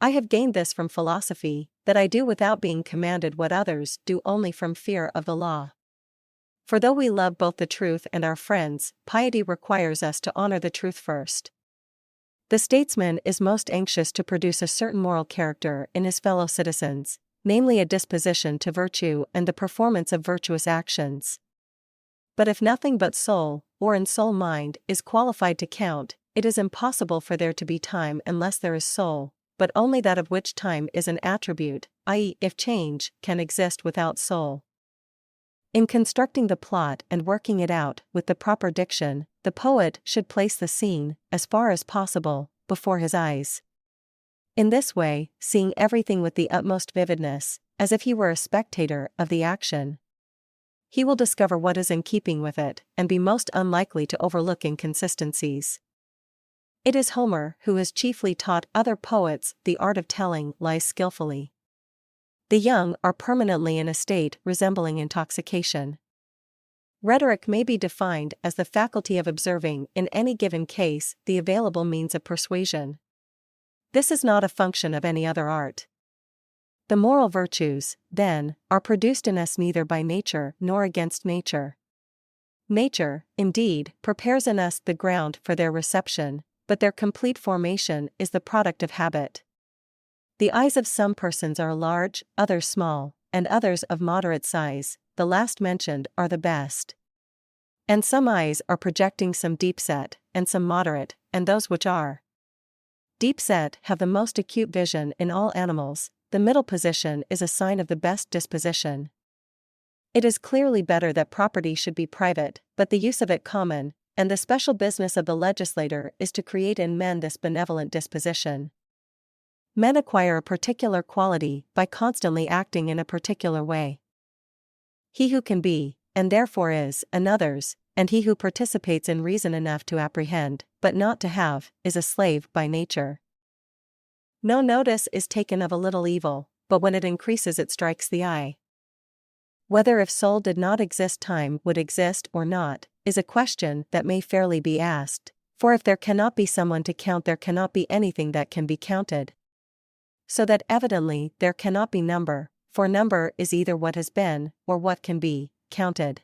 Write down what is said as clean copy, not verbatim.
I have gained this from philosophy, that I do without being commanded what others do only from fear of the law. For though we love both the truth and our friends, piety requires us to honor the truth first. The statesman is most anxious to produce a certain moral character in his fellow citizens, namely a disposition to virtue and the performance of virtuous actions. But if nothing but soul, or in soul mind, is qualified to count, it is impossible for there to be time unless there is soul, but only that of which time is an attribute, i.e., if change can exist without soul. In constructing the plot and working it out with the proper diction, the poet should place the scene, as far as possible, before his eyes. In this way, seeing everything with the utmost vividness, as if he were a spectator of the action, he will discover what is in keeping with it, and be most unlikely to overlook inconsistencies. It is Homer who has chiefly taught other poets the art of telling lies skillfully. The young are permanently in a state resembling intoxication. Rhetoric may be defined as the faculty of observing in any given case the available means of persuasion. This is not a function of any other art. The moral virtues, then, are produced in us neither by nature nor against nature. Nature, indeed, prepares in us the ground for their reception, but their complete formation is the product of habit. The eyes of some persons are large, others small, and others of moderate size, the last mentioned are the best. And some eyes are projecting, some deep set, and some moderate, and those which are deep set have the most acute vision in all animals. The middle position is a sign of the best disposition. It is clearly better that property should be private, but the use of it common, and the special business of the legislator is to create in men this benevolent disposition. Men acquire a particular quality by constantly acting in a particular way. He who can be, and therefore is, another's, and he who participates in reason enough to apprehend, but not to have, is a slave by nature. No notice is taken of a little evil, but when it increases it strikes the eye. Whether if soul did not exist time would exist or not, is a question that may fairly be asked, for if there cannot be someone to count there cannot be anything that can be counted. So that evidently there cannot be number, for number is either what has been, or what can be, counted.